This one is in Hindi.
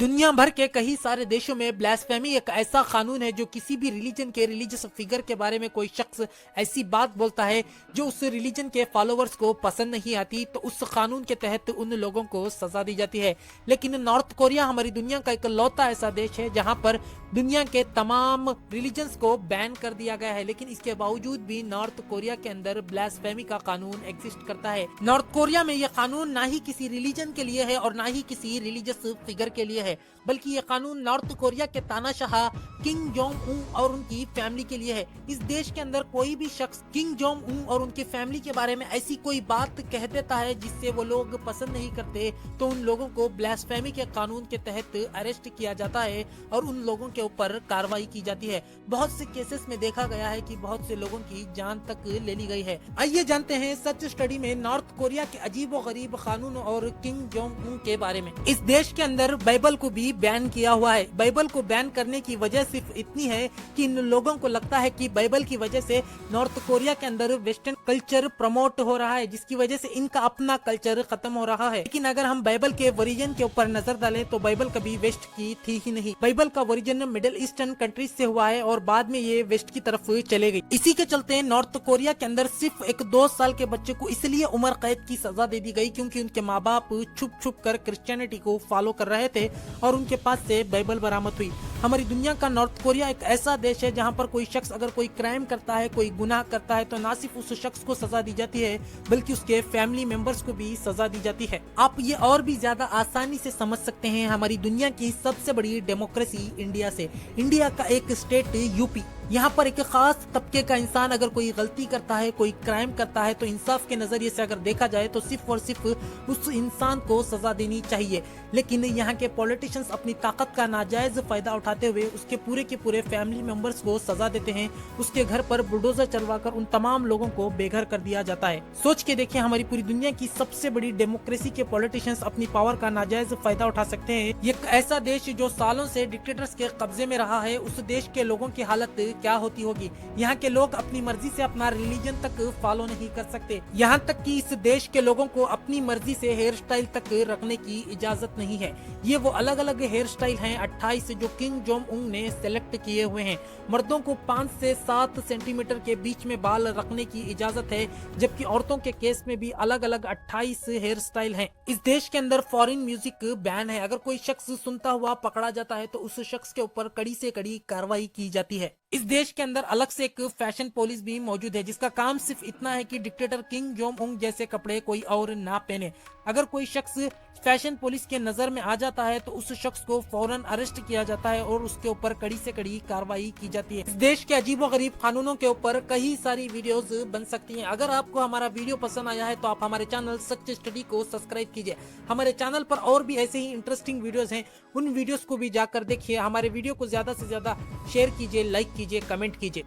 दुनिया भर के कई सारे देशों में ब्लास्फेमी एक ऐसा कानून है जो किसी भी रिलीजन के रिलीजियस फिगर के बारे में कोई शख्स ऐसी बात बोलता है जो उस रिलीजन के फॉलोअर्स को पसंद नहीं आती तो उस कानून के तहत उन लोगों को सजा दी जाती है। लेकिन नॉर्थ कोरिया हमारी दुनिया का एक लौता ऐसा देश है जहां पर दुनिया के तमाम रिलीजन्स को बैन कर दिया गया है, लेकिन इसके बावजूद भी नॉर्थ कोरिया के अंदर ब्लास्फेमी का कानून एग्जिस्ट करता है। नॉर्थ कोरिया में यह कानून ना ही किसी रिलीजन के लिए है और ना ही किसी रिलीजियस फिगर के लिए है, बल्कि ये कानून नॉर्थ कोरिया के तानाशाह किंग जोंग उन और उनकी फैमिली के लिए है। इस देश के अंदर कोई भी शख्स किंग जोंग उन और उनकी फैमिली के बारे में ऐसी कोई बात कह देता है जिससे वो लोग पसंद नहीं करते तो उन लोगों को ब्लास्फेमी के कानून के तहत अरेस्ट किया जाता है और उन लोगों के ऊपर कार्रवाई की जाती है। बहुत से केसेस में देखा गया है कि बहुत से लोगों की जान तक ले ली गई है। आइए जानते हैं सच स्टडी में नॉर्थ कोरिया के अजीबोगरीब कानून और किंग जोंग उन के बारे में। इस देश के अंदर बाइबल को भी बैन किया हुआ है। बाइबल को बैन करने की वजह सिर्फ इतनी है कि इन लोगों को लगता है कि बाइबल की वजह से नॉर्थ कोरिया के अंदर वेस्टर्न कल्चर प्रमोट हो रहा है, जिसकी वजह से इनका अपना कल्चर खत्म हो रहा है। लेकिन अगर हम बाइबल के ओरिजिन के ऊपर नजर डालें तो बाइबल कभी वेस्ट की थी ही नहीं। बाइबल का ओरिजिन मिडिल ईस्टर्न कंट्रीज से हुआ है और बाद में ये वेस्ट की तरफ चले गई। इसी के चलते नॉर्थ कोरिया के अंदर सिर्फ एक 2 साल के बच्चे को इसलिए उम्र कैद की सजा दे दी गई क्योंकि उनके माँ बाप छुप छुप कर क्रिश्चियनिटी को फॉलो कर रहे थे और उनके पास से बाइबल बरामद हुई। हमारी दुनिया का नॉर्थ कोरिया एक ऐसा देश है जहां पर कोई शख्स अगर कोई क्राइम करता है, कोई गुनाह करता है तो ना सिर्फ उस शख्स को सजा दी जाती है बल्कि उसके फैमिली मेंबर्स को भी सजा दी जाती है। आप ये और भी ज्यादा आसानी से समझ सकते हैं हमारी दुनिया की सबसे बड़ी डेमोक्रेसी इंडिया से। इंडिया का एक स्टेट यूपी, यहाँ पर एक खास तबके का इंसान अगर कोई गलती करता है, कोई क्राइम करता है तो इंसाफ के नजरिए से अगर देखा जाए तो सिर्फ और सिर्फ उस इंसान को सजा देनी चाहिए। लेकिन यहाँ के पॉलिटिशियंस अपनी ताकत का नाजायज फायदा उठाते हुए उसके पूरे के पूरे फैमिली मेंबर्स को सजा देते हैं। उसके घर पर बुलडोजर चलवाकर उन तमाम लोगों को बेघर कर दिया जाता है। सोच के देखिए हमारी पूरी दुनिया की सबसे बड़ी डेमोक्रेसी के पॉलिटिशियंस अपनी पावर का नाजायज फायदा उठा सकते हैं। ये ऐसा देश जो सालों से डिक्टेटर्स के कब्जे में रहा है, उस देश के लोगों की हालत क्या होती होगी। यहाँ के लोग अपनी मर्जी से अपना रिलीजन तक फॉलो नहीं कर सकते। यहाँ तक कि इस देश के लोगों को अपनी मर्जी से हेयर स्टाइल तक रखने की इजाजत नहीं है। ये वो अलग अलग हेयर स्टाइल हैं 28 जो किंग जोंग उन ने सेलेक्ट किए हुए हैं। मर्दों को 5 से 7 सेंटीमीटर के बीच में बाल रखने की इजाजत है, जबकि औरतों के केस में भी अलग अलग 28 हेयर स्टाइल हैं। इस देश के अंदर फॉरेन म्यूजिक बैन है। अगर कोई शख्स सुनता हुआ पकड़ा जाता है तो उस शख्स के ऊपर कड़ी से कड़ी कार्रवाई की जाती है। इस देश के अंदर अलग से एक फैशन पुलिस भी मौजूद है जिसका काम सिर्फ इतना है कि डिक्टेटर किंग जोंग उन जैसे कपड़े कोई और ना पहने। अगर कोई शख्स फैशन पुलिस के नजर में आ जाता है तो उस शख्स को फौरन अरेस्ट किया जाता है और उसके ऊपर कड़ी से कड़ी कार्रवाई की जाती है। इस देश के अजीबोगरीब कानूनों के ऊपर कई सारी वीडियोस बन सकती हैं। अगर आपको हमारा वीडियो पसंद आया है तो आप हमारे चैनल सच स्टडी को सब्सक्राइब कीजिए। हमारे चैनल पर और भी ऐसे ही इंटरेस्टिंग वीडियोस हैं, उन वीडियोस को भी जाकर देखिए। हमारे वीडियो को ज्यादा से ज्यादा शेयर कीजिए, लाइक कीजिए, कमेंट कीजिए।